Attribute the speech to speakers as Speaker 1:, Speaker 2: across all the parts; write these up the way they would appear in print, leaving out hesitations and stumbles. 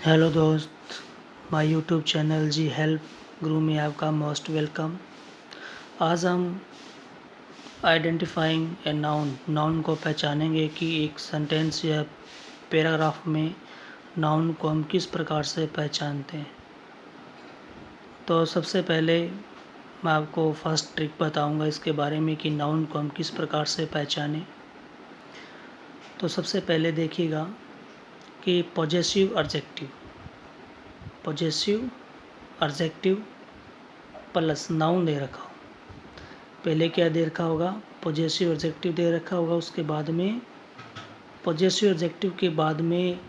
Speaker 1: Hello दोस्त, my YouTube channel G help guru में आपका मोस्ट वेलकम। आज हम आइडेंटिफाइंग ए नाउन को पहचानेंगे कि एक सेंटेंस या पैराग्राफ में नाउन को हम किस प्रकार से पहचानते हैं। तो सबसे पहले मैं आपको फर्स्ट ट्रिक बताऊंगा इसके बारे में कि नाउन को हम किस प्रकार से पहचानें। तो सबसे पहले देखिएगा कि पॉजेसिव एडजेक्टिव प्लस नाउन दे रखा हो। पहले क्या दे रखा होगा? पॉजेसिव एडजेक्टिव दे रखा होगा। उसके बाद में पॉजेसिव एडजेक्टिव के बाद में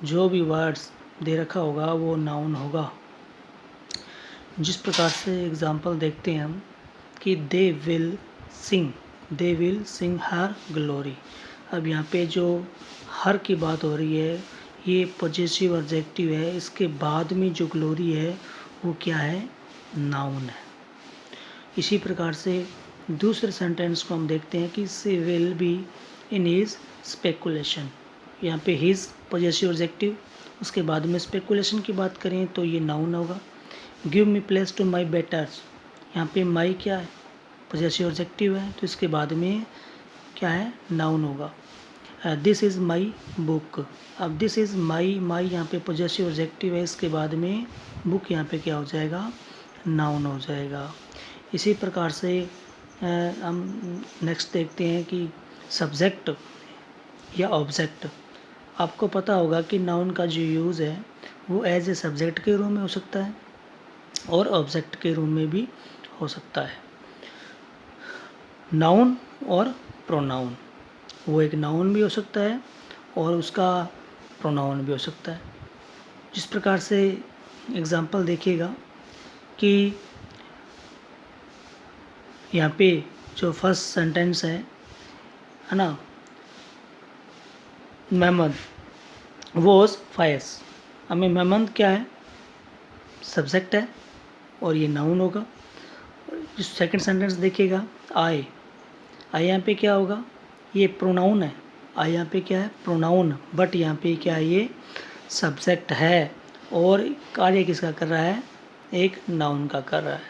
Speaker 1: जो भी वर्ड्स दे रखा होगा वो नाउन होगा। जिस प्रकार से एग्जांपल देखते हैं हम कि they will sing her glory. अब यहाँ पे जो हर की बात हो रही है ये पॉजेसिव एडजेक्टिव है, इसके बाद में जो ग्लोरी है वो क्या है? नाउन है। इसी प्रकार से दूसरे सेंटेंस को हम देखते हैं कि she will be in his speculation. यहाँ पे हिज पॉजेसिव एडजेक्टिव, उसके बाद में स्पेकुलेशन की बात करें तो ये नाउन होगा। Give me place to my betters, यहाँ पे माई क्या है? पॉजेसिव एडजेक्टिव है, तो इसके बाद में क्या है? नाउन होगा। This is my book. अब दिस इज़ माई यहाँ पे पॉजेसिव एडजेक्टिव है, इसके बाद में बुक यहाँ पे क्या हो जाएगा? नाउन हो जाएगा। इसी प्रकार से हम नेक्स्ट देखते हैं कि सब्जेक्ट या ऑब्जेक्ट। आपको पता होगा कि नाउन का जो यूज़ है वो एज ए सब्जेक्ट के रूप में हो सकता है और ऑब्जेक्ट के रूप में भी हो सकता है। नाउन और प्रोनाउन, वो एक नाउन भी हो सकता है और उसका प्रोनाउन भी हो सकता है। जिस प्रकार से एग्जांपल देखिएगा कि यहाँ पे जो फर्स्ट सेंटेंस है ना, मेहमद वॉज फायर्स। हमें मेहमद क्या है? सब्जेक्ट है और ये नाउन होगा। जो सेकंड सेंटेंस देखिएगा आई यहाँ पे क्या होगा? ये प्रोनाउन है। आई यहाँ पे क्या है? प्रोनाउन, बट यहाँ पे क्या है? ये सब्जेक्ट है और कार्य किसका कर रहा है? एक नाउन का कर रहा है।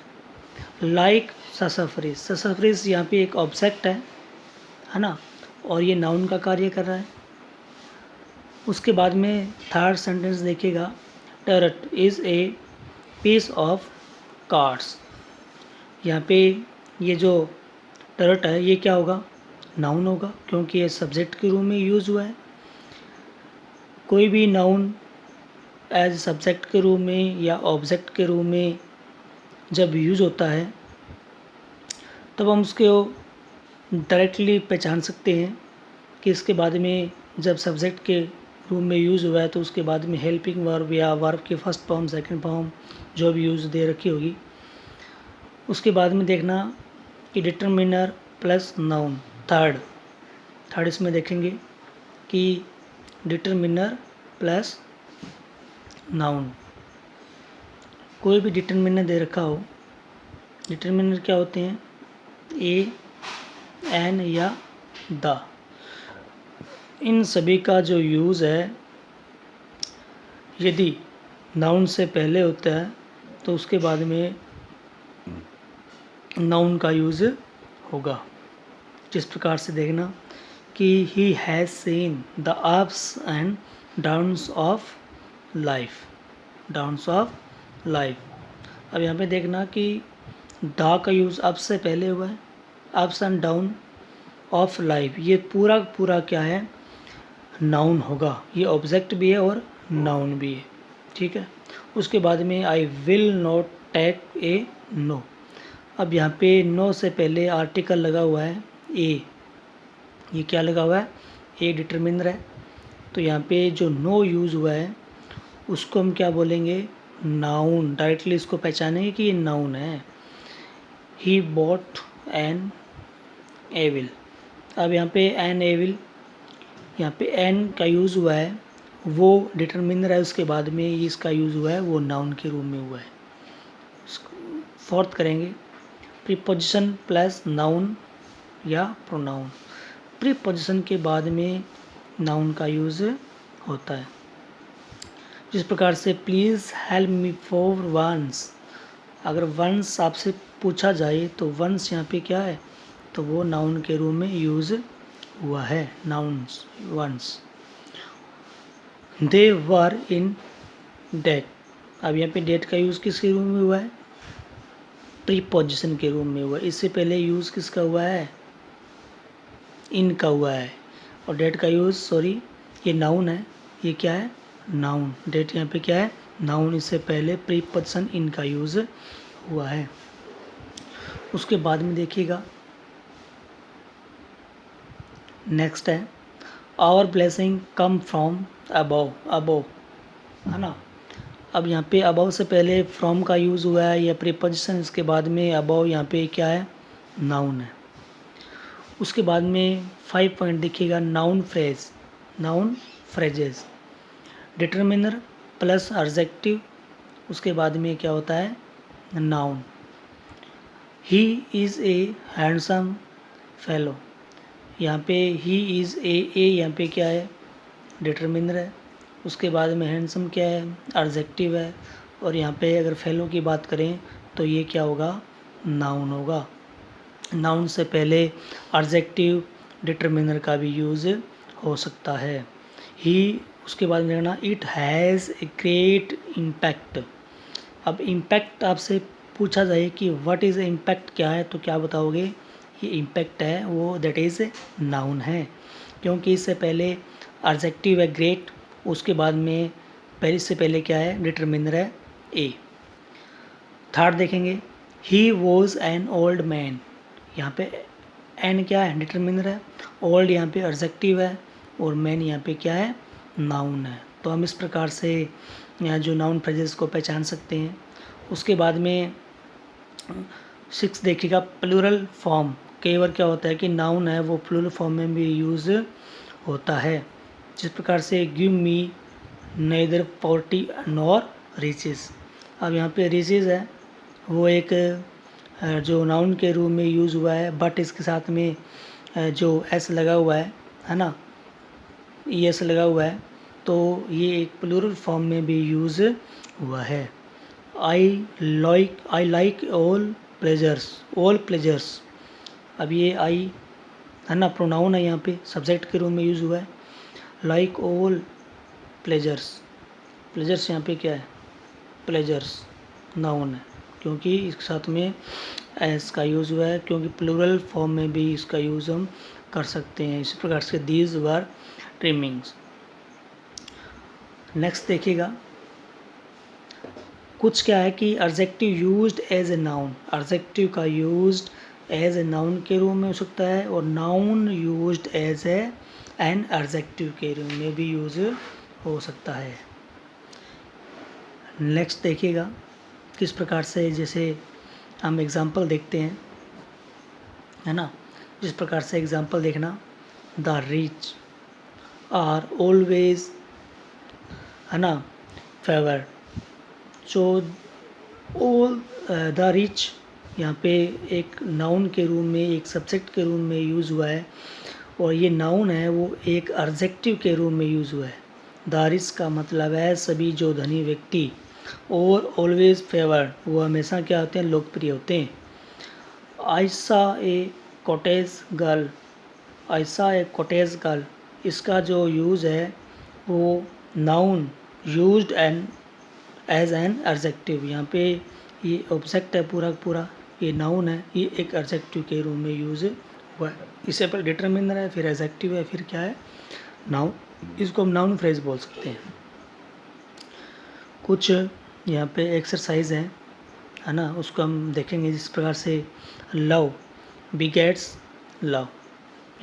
Speaker 1: लाइक ससफरिस यहाँ पे एक ऑब्जेक्ट है ना, और ये नाउन का कार्य कर रहा है। उसके बाद में थर्ड सेंटेंस देखिएगा, tart is a piece of cards. यहाँ पे ये जो टर्ट है ये क्या होगा? नाउन होगा, क्योंकि ये सब्जेक्ट के रूप में यूज़ हुआ है। कोई भी नाउन एज सब्जेक्ट के रूप में या ऑब्जेक्ट के रूप में जब यूज़ होता है तब हम उसको डायरेक्टली पहचान सकते हैं कि इसके बाद में जब सब्जेक्ट के रूप में यूज़ हुआ है तो उसके बाद में हेल्पिंग वर्ब या वर्ब के फर्स्ट फॉर्म सेकंड फॉर्म जो भी यूज़ दे रखी होगी। उसके बाद में देखना कि डिटरमिनर प्लस नाउन। थर्ड इसमें देखेंगे कि डिटरमिनर प्लस नाउन। कोई भी डिटरमिनर दे रखा हो, डिटरमिनर क्या होते हैं? ए, एन या द। इन सभी का जो यूज़ है यदि नाउन से पहले होता है तो उसके बाद में नाउन का यूज़ होगा। जिस प्रकार से देखना कि he has seen the ups and downs of life. अब यहाँ पे देखना कि द का यूज़ अप से पहले हुआ है, ups and down of life, ये पूरा क्या है? नाउन होगा। ये ऑब्जेक्ट भी है और नाउन भी है, ठीक है। उसके बाद में I will not take a no. अब यहाँ पे नो से पहले आर्टिकल लगा हुआ है ए। ये क्या लगा हुआ है? ए डिटरमिनर है। तो यहाँ पे जो नो यूज़ हुआ है उसको हम क्या बोलेंगे? नाउन। डायरेक्टली इसको पहचानेंगे कि ये नाउन है। He bought an evil. अब यहाँ पे एन एविल, यहाँ पे एन का यूज़ हुआ है, वो डिटरमिनर है, उसके बाद में इसका यूज़ हुआ है वो नाउन के रूप में हुआ है। फोर्थ करेंगे प्रीपोजिशन प्लस नाउन या प्रोनाउन। प्रीपोजिशन के बाद में नाउन का यूज़ होता है। जिस प्रकार से please help me for once, अगर वंस आपसे पूछा जाए तो वंस यहाँ पे क्या है, तो वो नाउन के रूप में यूज़ हुआ है, नाउन्स वंस। दे वर इन डेट, अब यहाँ पे डेट का यूज़ किसके रूप में हुआ है, प्रीपोजिशन के रूप में हुआ है। इससे पहले यूज़ किसका हुआ है, इन का हुआ है। और डेट का यूज़, सॉरी ये नाउन है, ये क्या है, नाउन। डेट यहाँ पे क्या है, नाउन। इससे पहले प्रीपोजिशन इन का यूज़ हुआ है। उसके बाद में देखिएगा नेक्स्ट है our blessing come from above, above है ना। अब यहाँ पे अबव से पहले फ्रॉम का यूज़ हुआ है या प्रीपोजिशन, इसके बाद में अबव यहाँ पे क्या है, नाउन है। उसके बाद में 5 पॉइंट देखिएगा, noun phrase, noun phrases, determiner plus adjective, उसके बाद में क्या होता है, noun. He is a handsome fellow, यहाँ पे ही इज़ ए यहाँ पे क्या है, डिटरमिनर है। उसके बाद में हैंडसम क्या है, एडजेक्टिव है। और यहाँ पे अगर फेलो की बात करें तो ये क्या होगा, नाउन होगा। नाउन से पहले एडजेक्टिव डिटरमिनर का भी यूज़ हो सकता है। ही, उसके बाद में लेना it has a great impact. अब इम्पैक्ट आपसे पूछा जाए कि व्हाट इज़ इम्पैक्ट क्या है, तो क्या बताओगे, ये इम्पैक्ट है वो दैट इज़ नाउन है, क्योंकि इससे पहले एडजेक्टिव है ग्रेट, उसके बाद में पहले से पहले क्या है, डिटरमिनर है ए। थर्ड देखेंगे, he was an old man, यहाँ पे एन क्या है, डिटरमिनर है, ओल्ड यहाँ पे एडजेक्टिव है, और मैन यहाँ पे क्या है, नाउन है। तो हम इस प्रकार से यहाँ जो नाउन फ्रेजेस को पहचान सकते हैं। उसके बाद में 6 देखिएगा, प्लूरल फॉर्म। कई बार क्या होता है कि नाउन है वो प्लूरल फॉर्म में भी यूज़ होता है, जिस प्रकार से give me neither poverty nor riches. अब यहाँ पे रिचेस है वो एक जो नाउन के रूप में यूज़ हुआ है, बट इसके साथ में जो एस लगा हुआ है ना, ई एस लगा हुआ है, तो ये एक प्लूरल फॉर्म में भी यूज़ हुआ है। I like all pleasures. अब ये आई है ना, प्रोनाउन है, यहाँ पे सब्जेक्ट के रूप में यूज़ हुआ है। लाइक ऑल प्लेजर्स यहाँ पे क्या है, प्लेजर्स नाउन है, क्योंकि इसके साथ में एस का यूज़ हुआ है, क्योंकि प्लूरल फॉर्म में भी इसका यूज़ हम कर सकते हैं। इसी प्रकार से दीज वर ट्रिमिंग्स। नेक्स्ट देखिएगा, कुछ क्या है कि adjective used as a noun, adjective का यूज्ड एज ए नाउन के रूप में हो सकता है, और noun used as an adjective के रूप में भी यूज हो सकता है। नेक्स्ट देखिएगा किस प्रकार से, जैसे हम एग्जाम्पल देखते हैं है ना, जिस प्रकार से एग्जाम्पल देखना, द रिच आर ऑलवेज है ना फेवर्ड। जो ऑल द रिच यहाँ पे एक नाउन के रूप में, एक सब्जेक्ट के रूप में यूज़ हुआ है, और ये नाउन है वो एक एडजेक्टिव के रूप में यूज़ हुआ है। द रिच का मतलब है सभी जो धनी व्यक्ति, और ऑलवेज फेवर्ड वो हमेशा क्या होते हैं, लोकप्रिय होते हैं। ऐसा ए कॉटेज गर्ल, इसका जो यूज़ है वो noun used as an adjective. यहाँ पे ये ऑब्जेक्ट है पूरा पूरा, ये नाउन है, ये एक एडजेक्टिव के रूप में यूज़ हुआ है। इससे पहले डिटरमिनर है, फिर एडजेक्टिव है, फिर क्या है, नाउन। इसको हम नाउन फ्रेज बोल सकते हैं। कुछ यहाँ पे एक्सरसाइज है ना, उसको हम देखेंगे। जिस प्रकार से लव बिगेट्स लव,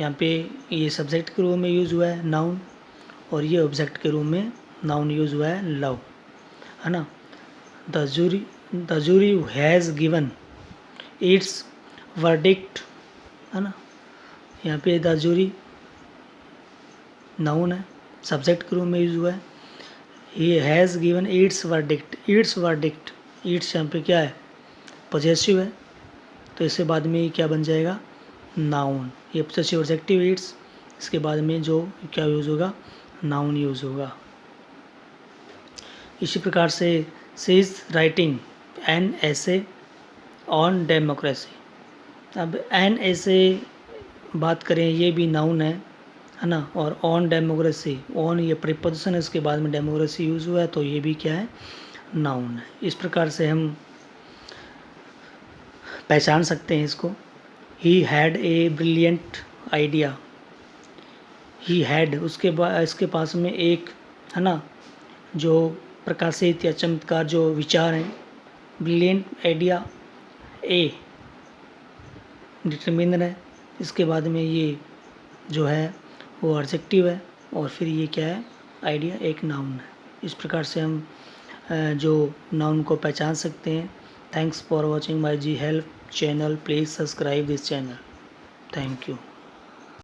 Speaker 1: यहाँ पे ये सब्जेक्ट के रूप में यूज़ हुआ है नाउन, और ये ऑब्जेक्ट के रूप में नाउन यूज़ हुआ है लव, है ना। The jury has given its verdict, है ना, यहाँ पे द जूरी नाउन है, सब्जेक्ट के रूप में यूज़ हुआ है। He has given its verdict, its यहाँ पे क्या है, पॉजेसिव है, तो इससे बाद में क्या बन जाएगा, नाउन। ये पॉजेसिव एडजेक्टिव इट्स, इसके बाद में जो क्या यूज़ होगा, नाउन यूज़ होगा। इसी प्रकार से शी इज़ राइटिंग एन ऐसे ऑन डेमोक्रेसी। अब एन ऐसे बात करें, ये भी नाउन है ना, और ऑन डेमोक्रेसी, ऑन ये प्रीपोजिशन है, इसके बाद में डेमोक्रेसी यूज़ हुआ है, तो ये भी क्या है, नाउन है। इस प्रकार से हम पहचान सकते हैं इसको। He had a brilliant idea, he had, उसके बाद इसके पास में एक है ना जो प्रकाशित या चमत्कार जो विचार हैं, ब्रिलियंट आइडिया, ए डिटरमिनर है, इसके बाद में ये जो है वो एडजेक्टिव है, और फिर ये क्या है, आइडिया एक नाउन है। इस प्रकार से हम जो नाउन को पहचान सकते हैं। Thanks for watching my ji help channel, please subscribe this channel. Thank you.